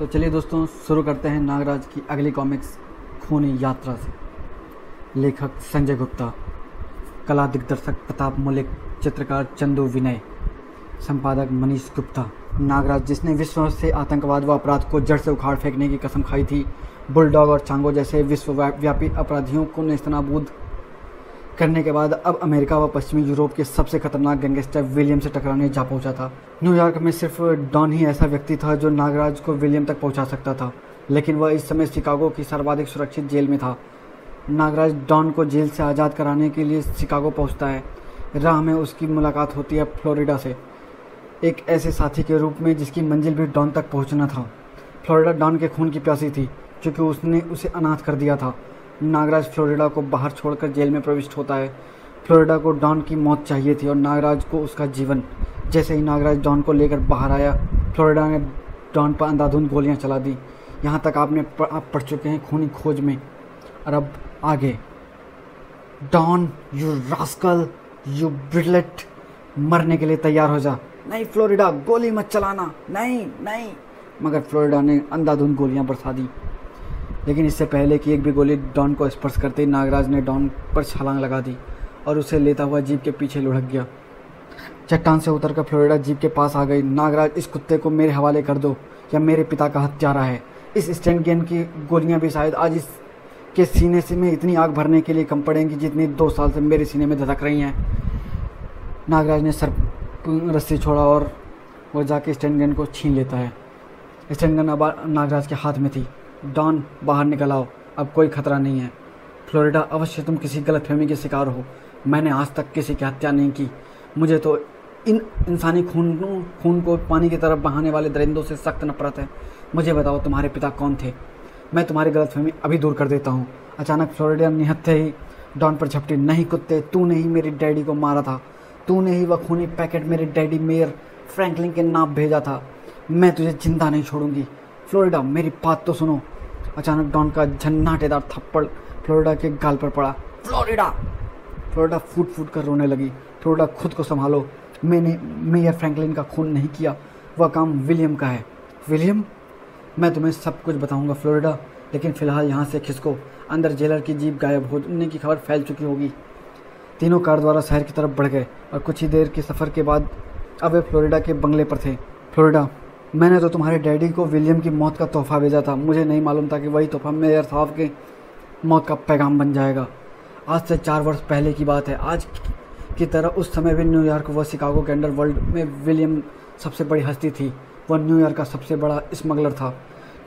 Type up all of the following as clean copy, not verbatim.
तो चलिए दोस्तों शुरू करते हैं नागराज की अगली कॉमिक्स खूनी यात्रा से। लेखक संजय गुप्ता, कला दिग्दर्शक प्रताप मलिक, चित्रकार चंदू विनय, संपादक मनीष गुप्ता। नागराज जिसने विश्व से आतंकवाद व अपराध को जड़ से उखाड़ फेंकने की कसम खाई थी, बुलडॉग और चांगो जैसे विश्वव्यापी अपराधियों को नेस्तनाबूद करने के बाद अब अमेरिका व पश्चिमी यूरोप के सबसे खतरनाक गैंगस्टर विलियम से टकराने जा पहुंचा था। न्यूयॉर्क में सिर्फ डॉन ही ऐसा व्यक्ति था जो नागराज को विलियम तक पहुंचा सकता था, लेकिन वह इस समय शिकागो की सर्वाधिक सुरक्षित जेल में था। नागराज डॉन को जेल से आज़ाद कराने के लिए शिकागो पहुंचता है। राह में उसकी मुलाकात होती है फ्लोरिडा से, एक ऐसे साथी के रूप में जिसकी मंजिल भी डॉन तक पहुंचना था। फ्लोरिडा डॉन के खून की प्यासी थी क्योंकि उसने उसे अनाथ कर दिया था। नागराज फ्लोरिडा को बाहर छोड़कर जेल में प्रविष्ट होता है। फ्लोरिडा को डॉन की मौत चाहिए थी और नागराज को उसका जीवन। जैसे ही नागराज डॉन को लेकर बाहर आया, फ्लोरिडा ने डॉन पर अंधाधुंध गोलियां चला दी। यहाँ तक आप पढ़ चुके हैं खूनी खोज में, और अब आगे। डॉन, यू रास्कल, यू ब्रिटलेट, मरने के लिए तैयार हो जा। नहीं फ्लोरिडा, गोली मत चलाना, नहीं नहीं। मगर फ्लोरिडा ने अंधाधुंध गोलियां बरसा दी, लेकिन इससे पहले कि एक भी गोली डॉन को स्पर्श करते ही नागराज ने डॉन पर छलांग लगा दी और उसे लेता हुआ जीप के पीछे लुढ़क गया। चट्टान से उतरकर फ्लोरिडा जीप के पास आ गई। नागराज, इस कुत्ते को मेरे हवाले कर दो, या मेरे पिता का हत्यारा है। इस स्टैंड गेन की गोलियां भी शायद आज इसके सीने से में इतनी आग भरने के लिए कम पड़ेंगी जितनी 2 साल से मेरे सीने में धधक रही हैं। नागराज ने सर रस्सी छोड़ा और वो जाके स्टैंड गन को छीन लेता है। स्टैंड गन अब नागराज के हाथ में थी। डॉन, बाहर निकल आओ, अब कोई खतरा नहीं है। फ्लोरिडा, अवश्य तुम किसी गलतफहमी के शिकार हो। मैंने आज तक किसी की हत्या नहीं की। मुझे तो इन इंसानी खून को पानी की तरफ बहाने वाले दरिंदों से सख्त नफरत है। मुझे बताओ तुम्हारे पिता कौन थे? मैं तुम्हारी गलतफहमी अभी दूर कर देता हूँ। अचानक फ्लोरिडा निहत्थे ही डॉन पर झपटी। नहीं कुत्ते, तूने ही मेरी डैडी को मारा था। तूने ही वह खूनी पैकेट मेरे डैडी मेयर फ्रैंकलिन के नाम भेजा था। मैं तुझे जिंदा नहीं छोड़ूंगी। फ्लोरिडा, मेरी बात तो सुनो। अचानक डॉन का झन्नाटेदार थप्पड़ फ्लोरिडा के गाल पर पड़ा। फ्लोरिडा फूट फूट कर रोने लगी। फ्लोरिडा, खुद को संभालो। मैंने मेयर फ्रैंकलिन का खून नहीं किया, वह काम विलियम का है। विलियम? मैं तुम्हें सब कुछ बताऊंगा फ्लोरिडा, लेकिन फ़िलहाल यहाँ से खिसको। अंदर जेलर की जीप गायब होने की खबर फैल चुकी होगी। तीनों कार द्वारा शहर की तरफ बढ़ गए और कुछ ही देर के सफ़र के बाद अब वे फ्लोरिडा के बंगले पर थे। फ्लोरिडा, मैंने तो तुम्हारे डैडी को विलियम की मौत का तोहफा भेजा था। मुझे नहीं मालूम था कि वही तोहफा मेयर साहब के मौत का पैगाम बन जाएगा। आज से 4 वर्ष पहले की बात है। आज की तरह उस समय भी न्यूयॉर्क व शिकागो के अंडरवर्ल्ड में विलियम सबसे बड़ी हस्ती थी। वह न्यूयॉर्क का सबसे बड़ा स्मगलर था।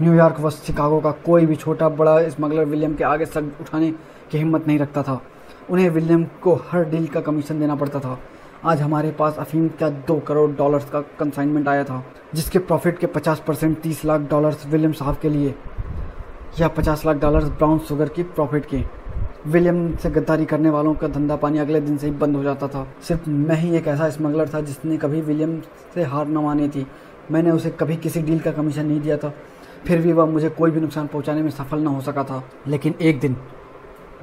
न्यूयॉर्क व शिकागो का कोई भी छोटा बड़ा स्मगलर विलियम के आगे सर उठाने की हिम्मत नहीं रखता था। उन्हें विलियम को हर डील का कमीशन देना पड़ता था। आज हमारे पास अफीम का $2 करोड़ का कंसाइनमेंट आया था, जिसके प्रॉफिट के 50% $30 लाख विलियम साहब के लिए, या $50 लाख ब्राउन शुगर की प्रॉफिट के। विलियम से गद्दारी करने वालों का धंधा पानी अगले दिन से ही बंद हो जाता था। सिर्फ मैं ही एक ऐसा स्मगलर था जिसने कभी विलियम से हार न मानी थी। मैंने उसे कभी किसी डील का कमीशन नहीं दिया था, फिर भी वह मुझे कोई भी नुकसान पहुँचाने में सफल न हो सका था। लेकिन एक दिन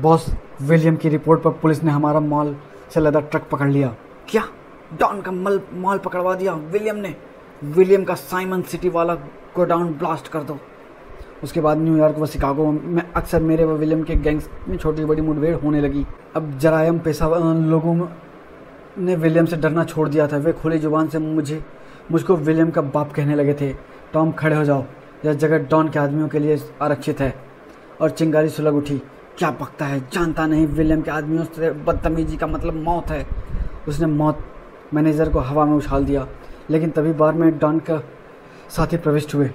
बॉस, विलियम की रिपोर्ट पर पुलिस ने हमारा मॉल से लदा ट्रक पकड़ लिया। क्या? डॉन का मॉल पकड़वा दिया विलियम ने? विलियम का साइमन सिटी वाला गोडाउन ब्लास्ट कर दो। उसके बाद न्यूयॉर्क व शिकागो में अक्सर मेरे व विलियम के गैंग्स में छोटी बड़ी मुठभेड़ होने लगी। अब जरायम पेशा लोगों ने विलियम से डरना छोड़ दिया था। वे खुली जुबान से मुझको विलियम का बाप कहने लगे थे। टॉम, खड़े हो जाओ, यह जगह डॉन के आदमियों के लिए आरक्षित है। और चिंगारी सुलग उठी। क्या बकता है, जानता नहीं विलियम के आदमियों से बदतमीजी का मतलब मौत है। उसने मौत मैनेजर को हवा में उछाल दिया। लेकिन तभी बार में डॉन का साथी प्रविष्ट हुए।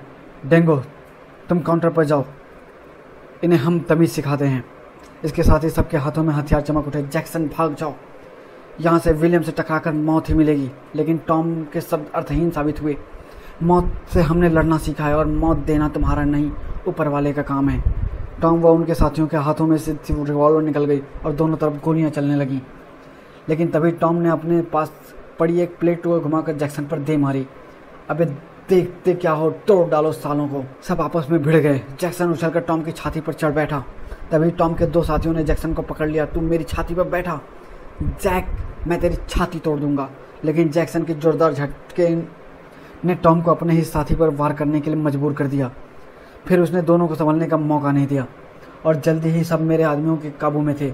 डेंगो, तुम काउंटर पर जाओ, इन्हें हम तमीज़ सिखाते हैं। इसके साथ ही सबके हाथों में हथियार चमक उठे। जैक्सन, भाग जाओ, यहाँ से विलियम से टकराकर मौत ही मिलेगी। लेकिन टॉम के शब्द अर्थहीन साबित हुए। मौत से हमने लड़ना सीखा है और मौत देना तुम्हारा नहीं, ऊपर वाले का काम है। टॉम व उनके साथियों के हाथों में से रिवॉल्वर निकल गई और दोनों तरफ गोलियां चलने लगीं। लेकिन तभी टॉम ने अपने पास पड़ी एक प्लेट को घुमाकर जैक्सन पर दे मारी। अबे देखते क्या हो, तोड़ डालो सालों को। सब आपस में भिड़ गए। जैक्सन उछलकर टॉम की छाती पर चढ़ बैठा। तभी टॉम के 2 साथियों ने जैक्सन को पकड़ लिया। तू मेरी छाती पर बैठा जैक, मैं तेरी छाती तोड़ दूंगा। लेकिन जैक्सन के जोरदार झटके ने टॉम को अपने ही साथी पर वार करने के लिए मजबूर कर दिया। फिर उसने दोनों को संभलने का मौका नहीं दिया और जल्दी ही सब मेरे आदमियों के काबू में थे।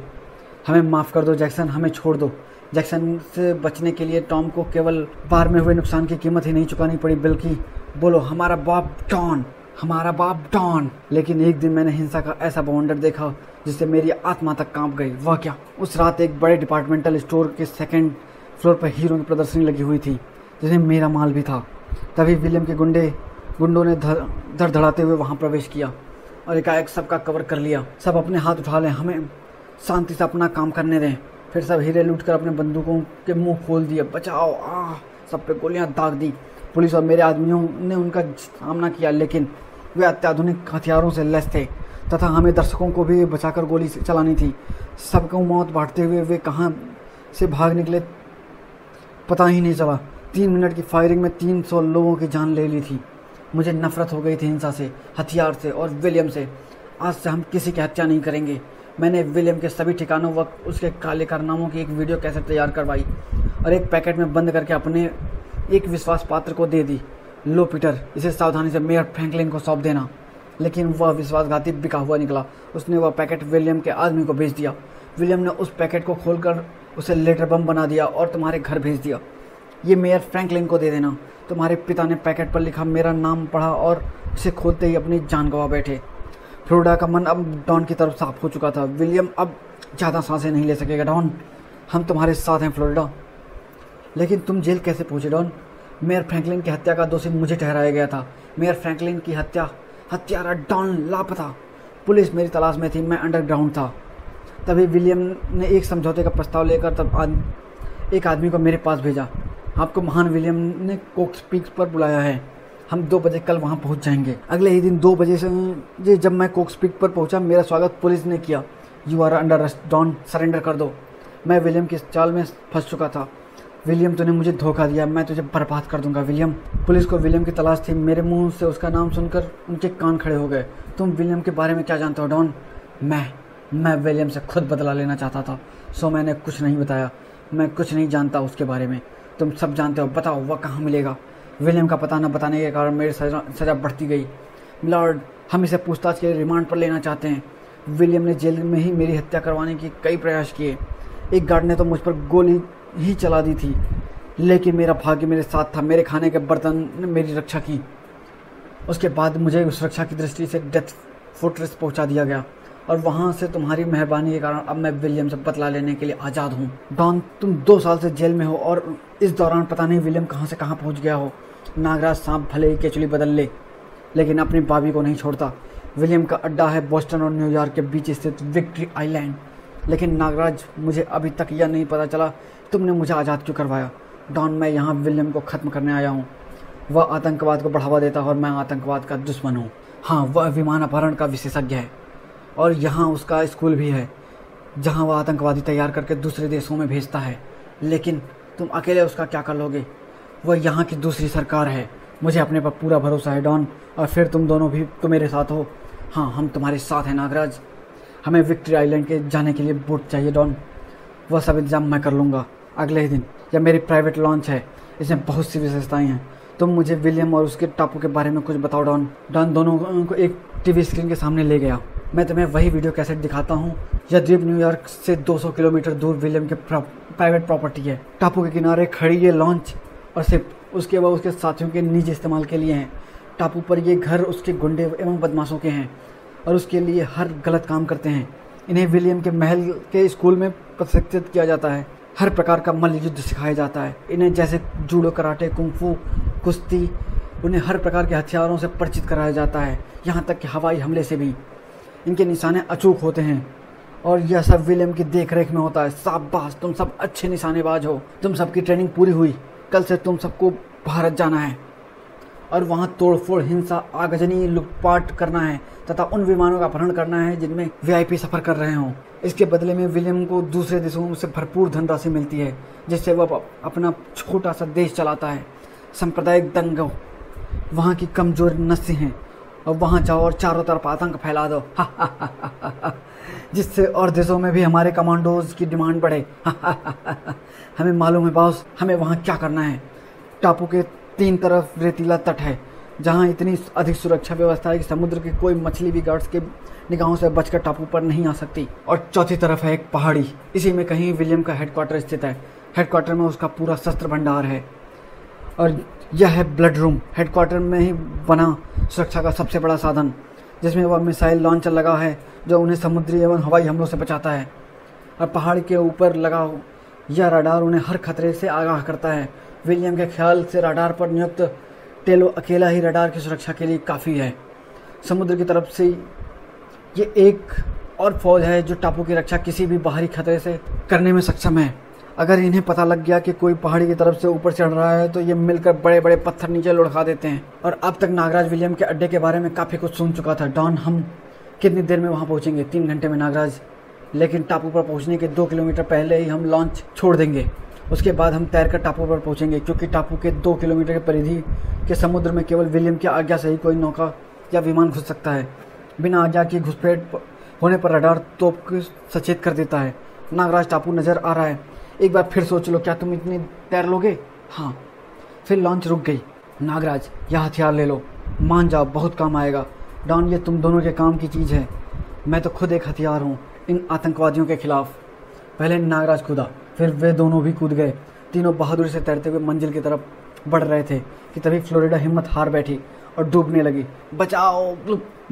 हमें माफ़ कर दो जैक्सन, हमें छोड़ दो। जैक्सन से बचने के लिए टॉम को केवल बार में हुए नुकसान की कीमत ही नहीं चुकानी पड़ी, बल्कि बोलो हमारा बाप डॉन, हमारा बाप डॉन। लेकिन एक दिन मैंने हिंसा का ऐसा बवंडर देखा जिससे मेरी आत्मा तक कांप गई। वह क्या, उस रात एक बड़े डिपार्टमेंटल स्टोर के सेकंड फ्लोर पर हीरो की प्रदर्शनी लगी हुई थी जिसमें मेरा माल भी था। तभी विलियम के गुंडों ने धड़धड़ाते हुए वहां प्रवेश किया और एकाएक सबका कवर कर लिया। सब अपने हाथ उठा लें, हमें शांति से अपना काम करने दें। फिर सब हीरे लूटकर अपने बंदूकों के मुंह खोल दिए। बचाओ, सब पे गोलियां दाग दी। पुलिस और मेरे आदमियों ने उनका सामना किया, लेकिन वे अत्याधुनिक हथियारों से लैस थे तथा हमें दर्शकों को भी बचाकर गोली चलानी थी। सबको मौत बांटते हुए वे कहाँ से भाग निकले पता ही नहीं चला। 3 मिनट की फायरिंग में 300 लोगों की जान ले ली थी। मुझे नफरत हो गई थी हिंसा से, हथियार से और विलियम से। आज से हम किसी की हत्या नहीं करेंगे। मैंने विलियम के सभी ठिकानों व उसके काले कारनामों की एक वीडियो कैसेट तैयार करवाई और एक पैकेट में बंद करके अपने एक विश्वास पात्र को दे दी। लो पीटर, इसे सावधानी से मेयर फ्रैंकलिन को सौंप देना। लेकिन वह विश्वासघाती बिका हुआ निकला। उसने वह पैकेट विलियम के आदमी को भेज दिया। विलियम ने उस पैकेट को खोलकर उसे लेटर बम बना दिया और तुम्हारे घर भेज दिया। ये मेयर फ्रैंकलिन को दे देना। तुम्हारे पिता ने पैकेट पर लिखा मेरा नाम पढ़ा और उसे खोलते ही अपनी जान गंवा बैठे। फ्लोरिडा का मन अब डॉन की तरफ साफ हो चुका था। विलियम अब ज़्यादा सांसें नहीं ले सकेगा। डॉन, हम तुम्हारे साथ हैं फ्लोरिडा। लेकिन तुम जेल कैसे पहुंचे डॉन? मेयर फ्रैंकलिन की हत्या का दोषी मुझे ठहराया गया था। मेयर फ्रैंकलिन की हत्यारा डॉन लापता। पुलिस मेरी तलाश में थी, मैं अंडरग्राउंड था। तभी विलियम ने एक समझौते का प्रस्ताव लेकर एक आदमी को मेरे पास भेजा। आपको महान विलियम ने कोक्स पीक पर बुलाया है। हम 2 बजे कल वहां पहुंच जाएंगे। अगले ही दिन 2 बजे से जब मैं कोक्स पीक पर पहुंचा, मेरा स्वागत पुलिस ने किया। You are under arrest don, surrender कर दो। मैं विलियम की चाल में फंस चुका था। विलियम, तूने मुझे धोखा दिया, मैं तुझे बर्बाद कर दूंगा विलियम। पुलिस को विलियम की तलाश थी। मेरे मुंह से उसका नाम सुनकर उनके कान खड़े हो गए। तुम विलियम के बारे में क्या जानते हो डॉन? मैं विलियम से खुद बदला लेना चाहता था, सो मैंने कुछ नहीं बताया। मैं कुछ नहीं जानता उसके बारे में। तुम सब जानते हो। बताओ वह कहाँ मिलेगा? विलियम का पता न बताने के कारण मेरी सजा बढ़ती गई। लॉर्ड, हम इसे पूछताछ के रिमांड पर लेना चाहते हैं। विलियम ने जेल में ही मेरी हत्या करवाने के कई प्रयास किए। एक गार्ड ने तो मुझ पर गोली ही चला दी थी, लेकिन मेरा भाग्य मेरे साथ था। मेरे खाने के बर्तन ने मेरी रक्षा की। उसके बाद मुझे सुरक्षा की दृष्टि से डेथ फोर्ट्रेस पहुंचा दिया गया और वहां से तुम्हारी मेहरबानी के कारण अब मैं विलियम से बदला लेने के लिए आज़ाद हूँ। डॉन, तुम 2 साल से जेल में हो और इस दौरान पता नहीं विलियम कहाँ से कहाँ पहुँच गया हो। नागराज सांप भले ही केचुली बदल ले, लेकिन अपनी बाबी को नहीं छोड़ता। विलियम का अड्डा है बोस्टन और न्यूयॉर्क के बीच स्थित विक्ट्री आइलैंड। लेकिन नागराज, मुझे अभी तक यह नहीं पता चला तुमने मुझे आज़ाद क्यों करवाया। डॉन, मैं यहाँ विलियम को ख़त्म करने आया हूँ। वह आतंकवाद को बढ़ावा देता है और मैं आतंकवाद का दुश्मन हूँ। हाँ, वह विमान अपहरण का विशेषज्ञ है और यहाँ उसका स्कूल भी है जहाँ वह आतंकवादी तैयार करके दूसरे देशों में भेजता है। लेकिन तुम अकेले उसका क्या कर लोगे? वह यहाँ की दूसरी सरकार है। मुझे अपने पर पूरा भरोसा है डॉन, और फिर तुम दोनों भी तो मेरे साथ हो। हाँ, हम तुम्हारे साथ हैं नागराज। हमें विक्ट्री आइलैंड के जाने के लिए बोट चाहिए डॉन। वह सब इंतजाम मैं कर लूँगा। अगले ही दिन यह मेरी प्राइवेट लॉन्च है, इसमें बहुत सी विशेषताएँ हैं। तुम मुझे विलियम और उसके टापू के बारे में कुछ बताओ डॉन। डॉन दोनों को एक टीवी स्क्रीन के सामने ले गया। मैं तुम्हें वही वीडियो कैसेट दिखाता हूँ। यह द्वीप न्यूयॉर्क से 200 किलोमीटर दूर विलियम के प्राइवेट प्रॉपर्टी है। टापू के किनारे खड़ी ये लॉन्च और सिर्फ उसके व उसके साथियों के निजी इस्तेमाल के लिए हैं। टापू पर ये घर उसके गुंडे एवं बदमाशों के हैं और उसके लिए हर गलत काम करते हैं। इन्हें विलियम के महल के स्कूल में प्रशिक्षित किया जाता है। हर प्रकार का मल्ल युद्ध सिखाया जाता है इन्हें, जैसे जूडो, कराटे, कुंफू, कुश्ती। उन्हें हर प्रकार के हथियारों से परिचित कराया जाता है, यहाँ तक कि हवाई हमले से भी। इनके निशाने अचूक होते हैं और यह सब विलियम की देखरेख में होता है। शाबाश, तुम सब अच्छे निशानेबाज हो। तुम सबकी ट्रेनिंग पूरी हुई। कल से तुम सबको भारत जाना है और वहाँ तोड़फोड़, हिंसा, आगजनी, लूटपाट करना है तथा उन विमानों का अपहरण करना है जिनमें वीआईपी सफ़र कर रहे हों। इसके बदले में विलियम को दूसरे देशों से भरपूर धनराशि मिलती है, जिससे वह अपना छोटा सा देश चलाता है। सांप्रदायिक दंगों, वहाँ की कमजोर नस्लें हैं और वहाँ जाओ और चारों तरफ आतंक फैला दो, जिससे और देशों में भी हमारे कमांडोज की डिमांड बढ़े। हमें मालूम है बॉस, हमें वहाँ क्या करना है। टापू के तीन तरफ रेतीला तट है जहां इतनी अधिक सुरक्षा व्यवस्था है कि समुद्र की कोई मछली भी गार्ड्स के निगाहों से बचकर टापू पर नहीं आ सकती। और चौथी तरफ है एक पहाड़ी, इसी में कहीं विलियम का हेडक्वार्टर स्थित है। हेडक्वार्टर में उसका पूरा शस्त्र भंडार है और यह है ब्लड रूम, हेडक्वार्टर में ही बना सुरक्षा का सबसे बड़ा साधन, जिसमें वह मिसाइल लॉन्चर लगा है जो उन्हें समुद्री एवं हवाई हमलों से बचाता है। और पहाड़ के ऊपर लगा यह रडार उन्हें हर खतरे से आगाह करता है। विलियम के ख्याल से रडार पर नियुक्त टेलो अकेला ही रडार की सुरक्षा के लिए काफ़ी है। समुद्र की तरफ से ये एक और फौज है जो टापू की रक्षा किसी भी बाहरी खतरे से करने में सक्षम है। अगर इन्हें पता लग गया कि कोई पहाड़ी की तरफ से ऊपर चढ़ रहा है तो ये मिलकर बड़े बड़े पत्थर नीचे लुढ़का देते हैं। और अब तक नागराज विलियम के अड्डे के बारे में काफ़ी कुछ सुन चुका था। डॉन, हम कितनी देर में वहाँ पहुँचेंगे? 3 घंटे में नागराज, लेकिन टापू पर पहुँचने के 2 किलोमीटर पहले ही हम लॉन्च छोड़ देंगे। उसके बाद हम तैरकर टापू पर पहुँचेंगे, क्योंकि टापू के 2 किलोमीटर की परिधि के समुद्र में केवल विलियम की आज्ञा से ही कोई नौका या विमान घुस सकता है। बिना आज्ञा की घुसपैठ होने पर रडार तोप को सचेत कर देता है। नागराज, टापू नज़र आ रहा है, एक बार फिर सोच लो, क्या तुम इतनी तैर लोगे? हाँ। फिर लॉन्च रुक गई। नागराज, यह हथियार ले लो, मान जाओ, बहुत काम आएगा। डॉन, ये तुम दोनों के काम की चीज़ है, मैं तो खुद एक हथियार हूँ इन आतंकवादियों के खिलाफ। पहले नागराज कूदा, फिर वे दोनों भी कूद गए। तीनों बहादुरी से तैरते हुए मंजिल की तरफ बढ़ रहे थे कि तभी फ्लोरिडा हिम्मत हार बैठी और डूबने लगी। बचाओ!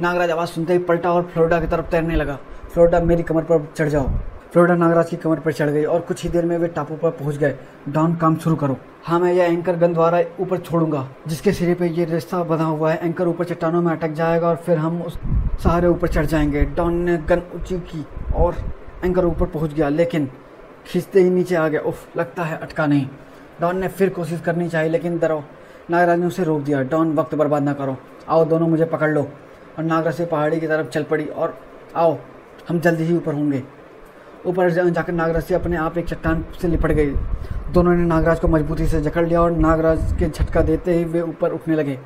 नागराज आवाज़ सुनते ही पलटा और फ्लोरिडा की तरफ तैरने लगा। फ्लोरिडा, मेरी कमर पर चढ़ जाओ। फ्लोरिडा नागराज की कमर पर चढ़ गई और कुछ ही देर में वे टापू पर पहुंच गए। डॉन, काम शुरू करो। हाँ, मैं यह एंकर गन द्वारा ऊपर छोड़ूंगा, जिसके सिरे पे ये रिश्ता बंधा हुआ है। एंकर ऊपर चट्टानों में अटक जाएगा और फिर हम उस सहारे ऊपर चढ़ जाएंगे। डॉन ने गन ऊंची की और एंकर ऊपर पहुंच गया, लेकिन खींचते ही नीचे आ गया। उफ, लगता है अटका नहीं। डॉन ने फिर कोशिश करनी चाहिए, लेकिन डरो। नागराज ने उसे रोक दिया। डॉन, वक्त बर्बाद ना करो, आओ दोनों मुझे पकड़ लो। और नागराज से पहाड़ी की तरफ चल पड़ी और आओ, हम जल्दी ही ऊपर होंगे। ऊपर जाकर नागराज से अपने आप एक चट्टान से लिपट गई। दोनों ने नागराज को मजबूती से जकड़ लिया और नागराज के झटका देते ही वे ऊपर उठने लगे।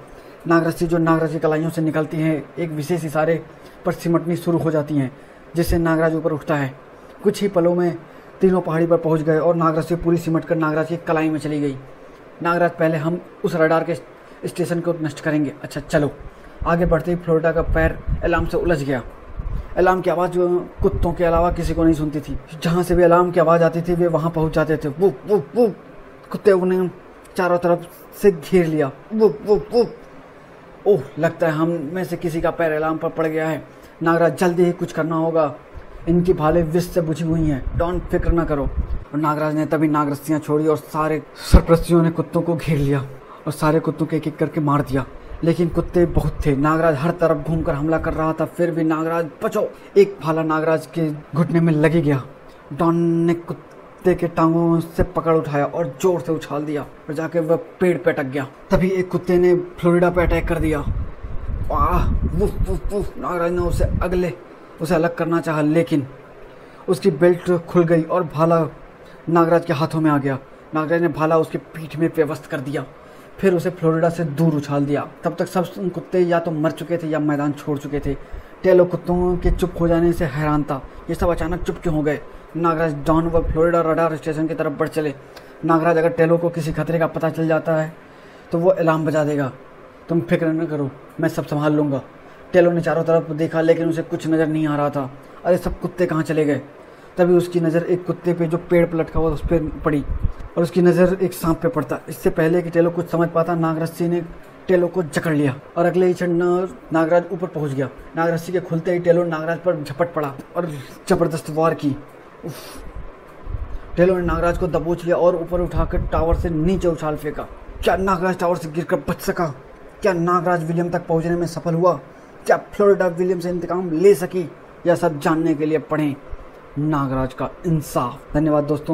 नागरस्सी जो नागराज की कलाइयों से निकलती हैं एक विशेष इशारे पर सिमटनी शुरू हो जाती हैं, जिससे नागराज ऊपर उठता है। कुछ ही पलों में तीनों पहाड़ी पर पहुंच गए और नागरस्सी पूरी सिमट कर नागराज की कलाई में चली गई। नागराज, पहले हम उस रडार के स्टेशन को नष्ट करेंगे। अच्छा चलो। आगे बढ़ते ही फ्लोरिडा का पैर अलार्म से उलझ गया। अलार्म की आवाज़ कुत्तों के अलावा किसी को नहीं सुनती थी। जहाँ से भी अलार्म की आवाज़ आती थी वे वहाँ पहुँच जाते थे। वो कुत्ते उन्हें चारों तरफ से घेर लिया। वो ओह, लगता है हम में से किसी का पैर अलार्म पर पड़ गया है। नागराज, जल्दी ही कुछ करना होगा, इनकी भाले विष से बुझी हुई हैं। डॉन, फिक्र न करो। और नागराज ने तभी नागरस्सियाँ छोड़ी और सारे सरप्रस्तियों ने कुत्तों को घेर लिया और सारे कुत्तों को एक एक करके मार दिया। लेकिन कुत्ते बहुत थे। नागराज हर तरफ घूमकर हमला कर रहा था, फिर भी नागराज, बचो। एक भाला नागराज के घुटने में लगी गया। डॉन ने कुत्ते के टांगों से पकड़ उठाया और जोर से उछाल दिया और जाके वह पेड़ पे अटक गया। तभी एक कुत्ते ने फ्लोरिडा पे अटैक कर दिया। वाह! वुफ! नागराज ने उसे अलग करना चाहा, लेकिन उसकी बेल्ट खुल गई और भाला नागराज के हाथों में आ गया। नागराज ने भाला उसके पीठ में व्यवस्थ कर दिया, फिर उसे फ्लोरिडा से दूर उछाल दिया। तब तक सब कुत्ते या तो मर चुके थे या मैदान छोड़ चुके थे। टेलो कुत्तों के चुप हो जाने से हैरान था। ये सब अचानक चुप क्यों हो गए? नागराज, डॉन व फ्लोरिडा रडार स्टेशन की तरफ बढ़ चले। नागराज, अगर टेलो को किसी खतरे का पता चल जाता है तो वो अलार्म बजा देगा। तुम फिक्र न करो, मैं सब संभाल लूँगा। टेलो ने चारों तरफ देखा, लेकिन उसे कुछ नज़र नहीं आ रहा था। अरे, सब कुत्ते कहाँ चले गए? तभी उसकी नज़र एक कुत्ते पे जो पेड़ पर लटका हुआ उस पर पड़ी और उसकी नज़र एक सांप पे पड़ता। इससे पहले कि टेलो कुछ समझ पाता, नागरस्सी ने टेलो को जकड़ लिया और अगले ही क्षण नागराज ऊपर पहुंच गया। नागरस्सी के खुलते ही टेलो नागराज पर झपट पड़ा और जबरदस्त वार की। टेलो ने नागराज को दबोच लिया और ऊपर उठाकर टावर से नीचे उछाल फेंका। क्या नागराज टावर से गिरकर बच सका? क्या नागराज विलियम तक पहुंचने में सफल हुआ? क्या फ्लोरिडा विलियम से इंतकाम ले सकी? यह सब जानने के लिए पढ़ें नागराज का इंसाफ। धन्यवाद दोस्तों।